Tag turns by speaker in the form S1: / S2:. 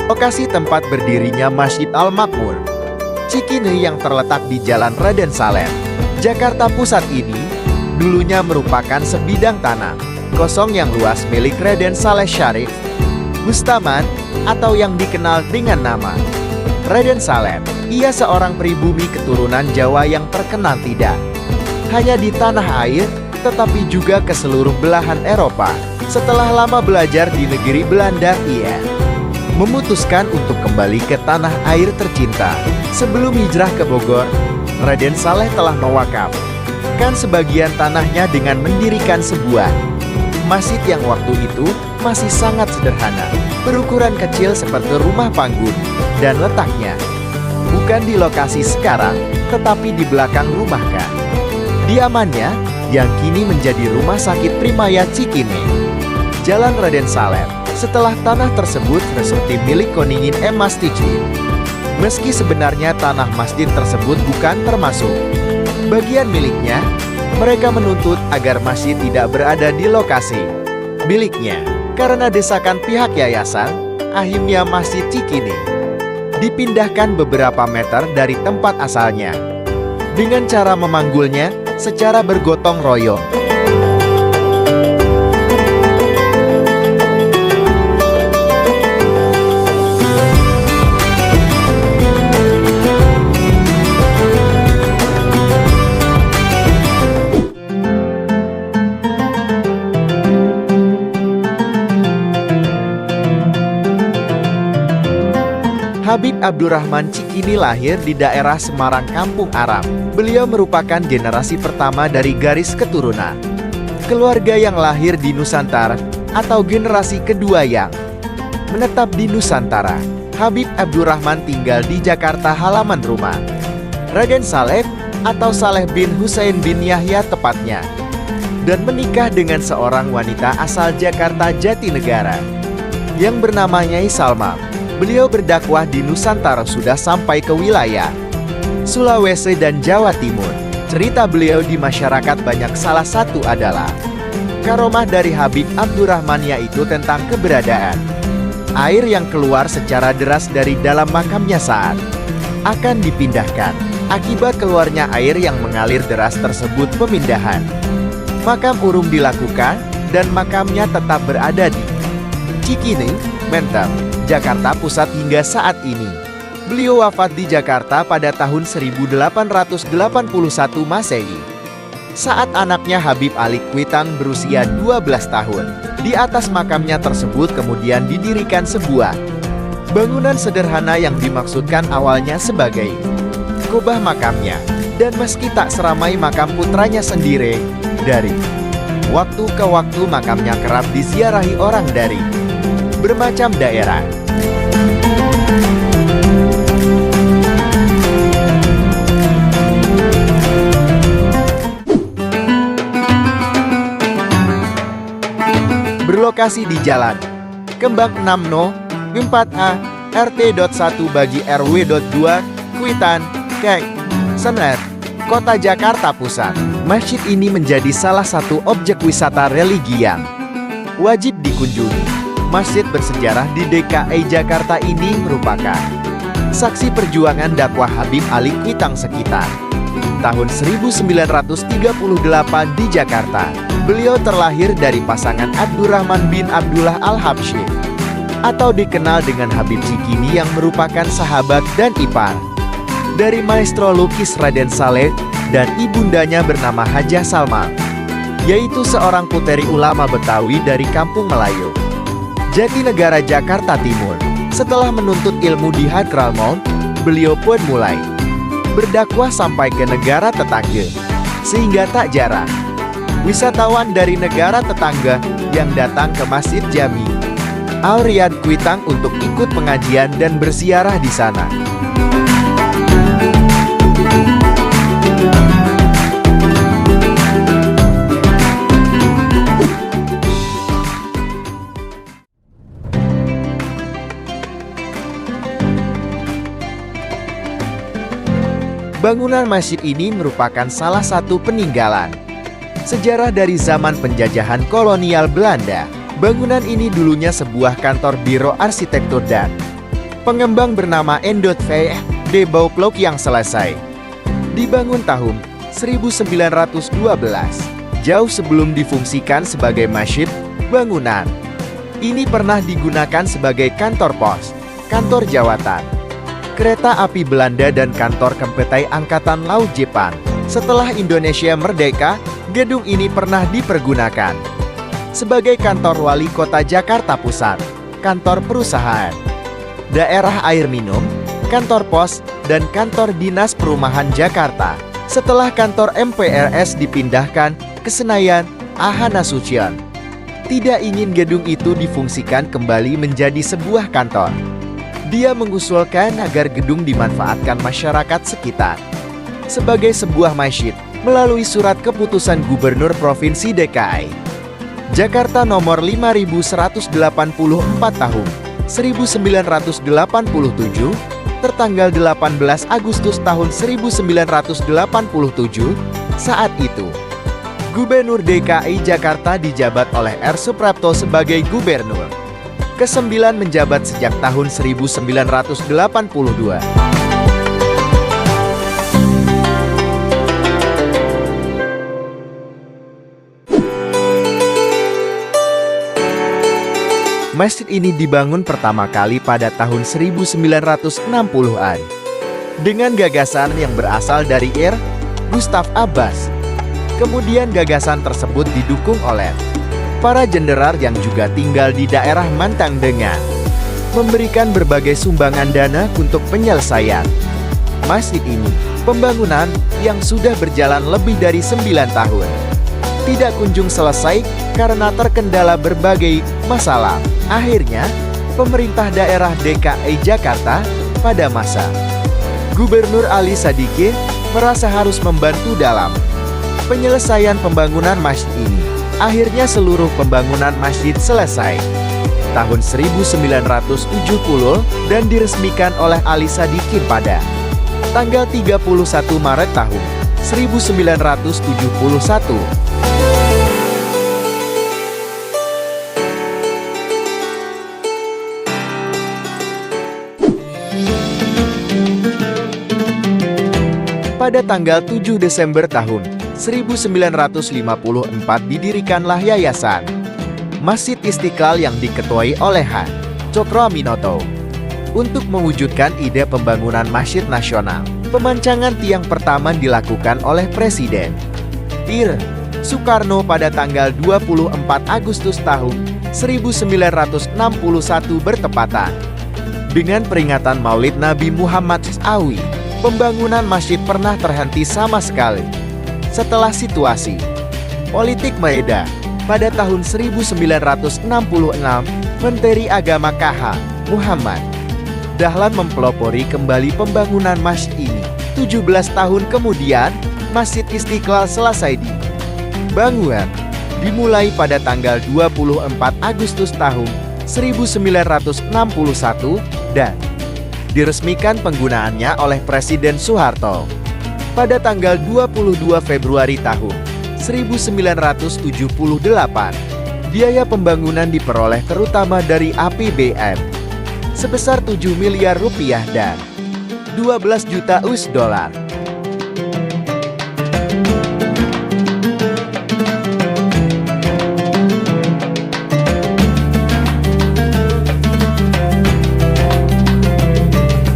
S1: Lokasi tempat berdirinya Masjid Al-Makmur Cikini yang terletak di Jalan Raden Saleh, Jakarta Pusat ini dulunya merupakan sebidang tanah kosong yang luas milik Raden Saleh Syarif Bustaman atau yang dikenal dengan nama Raden Saleh. Ia seorang pribumi keturunan Jawa yang terkenal tidak hanya di tanah air, tetapi juga ke seluruh belahan Eropa. Setelah lama belajar di negeri Belanda, ia memutuskan untuk kembali ke tanah air tercinta. Sebelum hijrah ke Bogor, Raden Saleh telah mewakafkan sebagian tanahnya dengan mendirikan sebuah masjid yang waktu itu masih sangat sederhana, berukuran kecil seperti rumah panggung, dan letaknya bukan di lokasi sekarang, tetapi di belakang rumah K. Diamannya, yang kini menjadi Rumah Sakit Primaya Cikini, Jalan Raden Saleh. Setelah tanah tersebut resmi milik Koningin M. Mastici. Meski sebenarnya tanah masjid tersebut bukan termasuk bagian miliknya, mereka menuntut agar masjid tidak berada di lokasi miliknya. Karena desakan pihak yayasan, akhirnya Masjid Cikini dipindahkan beberapa meter dari tempat asalnya dengan cara memanggulnya secara bergotong royong. Habib Abdurrahman Cikini lahir di daerah Semarang, Kampung Aram. Beliau merupakan generasi pertama dari garis keturunan keluarga yang lahir di Nusantara atau generasi kedua yang menetap di Nusantara. Habib Abdurrahman tinggal di Jakarta, halaman rumah Raden Saleh atau Saleh bin Husain bin Yahya tepatnya, dan menikah dengan seorang wanita asal Jakarta Jatinegara yang bernama Nyai Salma. Beliau berdakwah di Nusantara sudah sampai ke wilayah Sulawesi dan Jawa Timur. Cerita beliau di masyarakat banyak, salah satu adalah karomah dari Habib Abdurrahman, yaitu tentang keberadaan air yang keluar secara deras dari dalam makamnya saat akan dipindahkan. Akibat keluarnya air yang mengalir deras tersebut, pemindahan makam urung dilakukan dan makamnya tetap berada di Cikini, Menteng, Jakarta Pusat hingga saat ini. Beliau wafat di Jakarta pada tahun 1881 Masehi. Saat anaknya Habib Ali Kuitang berusia 12 tahun. Di atas makamnya tersebut kemudian didirikan sebuah bangunan sederhana yang dimaksudkan awalnya sebagai kubah makamnya. Dan meski tak seramai makam putranya sendiri, dari waktu ke waktu makamnya kerap diziarahi orang dari bermacam daerah. Berlokasi di Jalan Kembang 6 No 4A RT.1/RW.2 Kuitan, Kek, Senet, Kota Jakarta Pusat. Masjid ini menjadi salah satu objek wisata religi yang wajib dikunjungi. Masjid bersejarah di DKI Jakarta ini merupakan saksi perjuangan dakwah Habib Ali Kuitang sekitar tahun 1938 di Jakarta. Beliau terlahir dari pasangan Abdurrahman bin Abdullah Al-Habsyi atau dikenal dengan Habib Cikini yang merupakan sahabat dan ipar dari maestro lukis Raden Saleh dan ibundanya bernama Hajah Salma, yaitu seorang puteri ulama Betawi dari Kampung Melayu, Jatinegara, Jakarta Timur. Setelah menuntut ilmu di Hadramaut, beliau pun mulai berdakwah sampai ke negara tetangga. Sehingga tak jarang wisatawan dari negara tetangga yang datang ke Masjid Jami Al-Riyad Kuitang untuk ikut pengajian dan berziarah di sana. Bangunan masjid ini merupakan salah satu peninggalan sejarah dari zaman penjajahan kolonial Belanda. Bangunan ini dulunya sebuah kantor biro arsitektur dan Pengembang bernama Endot V. de Bouwpluk yang selesai. Dibangun tahun 1912, jauh sebelum difungsikan sebagai masjid. Bangunan ini pernah digunakan sebagai kantor pos, kantor jawatan, kereta api Belanda dan kantor Kempetai Angkatan Laut Jepang. Setelah Indonesia merdeka, gedung ini pernah dipergunakan sebagai kantor wali kota Jakarta Pusat, kantor perusahaan, daerah air minum, kantor pos, dan kantor dinas perumahan Jakarta. Setelah kantor MPRS dipindahkan ke Senayan, AH Nasution tidak ingin gedung itu difungsikan kembali menjadi sebuah kantor. Dia mengusulkan agar gedung dimanfaatkan masyarakat sekitar sebagai sebuah masjid melalui surat keputusan Gubernur Provinsi DKI Jakarta nomor 5184 tahun 1987 tertanggal 18 Agustus tahun 1987. Saat itu Gubernur DKI Jakarta dijabat oleh R. Suprapto sebagai gubernur ke-9 menjabat sejak tahun 1982. Masjid ini dibangun pertama kali pada tahun 1960-an dengan gagasan yang berasal dari Ir. Gustav Abbas. Kemudian gagasan tersebut didukung oleh para jenderal yang juga tinggal di daerah Mantang dengan memberikan berbagai sumbangan dana untuk penyelesaian masjid ini. Pembangunan yang sudah berjalan lebih dari 9 tahun tidak kunjung selesai karena terkendala berbagai masalah. Akhirnya, pemerintah daerah DKI Jakarta pada masa Gubernur Ali Sadikin merasa harus membantu dalam penyelesaian pembangunan masjid ini. Akhirnya seluruh pembangunan masjid selesai tahun 1970 dan diresmikan oleh Ali Sadikin pada tanggal 31 Maret tahun 1971. Pada tanggal 7 Desember tahun 1954 didirikanlah Yayasan Masjid Istiqlal yang diketuai oleh H. Cokroaminoto untuk mewujudkan ide pembangunan Masjid Nasional. Pemancangan tiang pertama dilakukan oleh Presiden Ir. Soekarno pada tanggal 24 Agustus tahun 1961 bertepatan dengan peringatan Maulid Nabi Muhammad SAW. Pembangunan masjid pernah terhenti sama sekali setelah situasi politik mereda. Pada tahun 1966, Menteri Agama KH Muhammad Dahlan mempelopori kembali pembangunan masjid ini. 17 tahun kemudian, Masjid Istiqlal selesai dibangun. Dimulai pada tanggal 24 Agustus tahun 1961 dan diresmikan penggunaannya oleh Presiden Soeharto pada tanggal 22 Februari tahun 1978. Biaya pembangunan diperoleh terutama dari APBN sebesar 7 miliar rupiah dan 12 juta US dollar.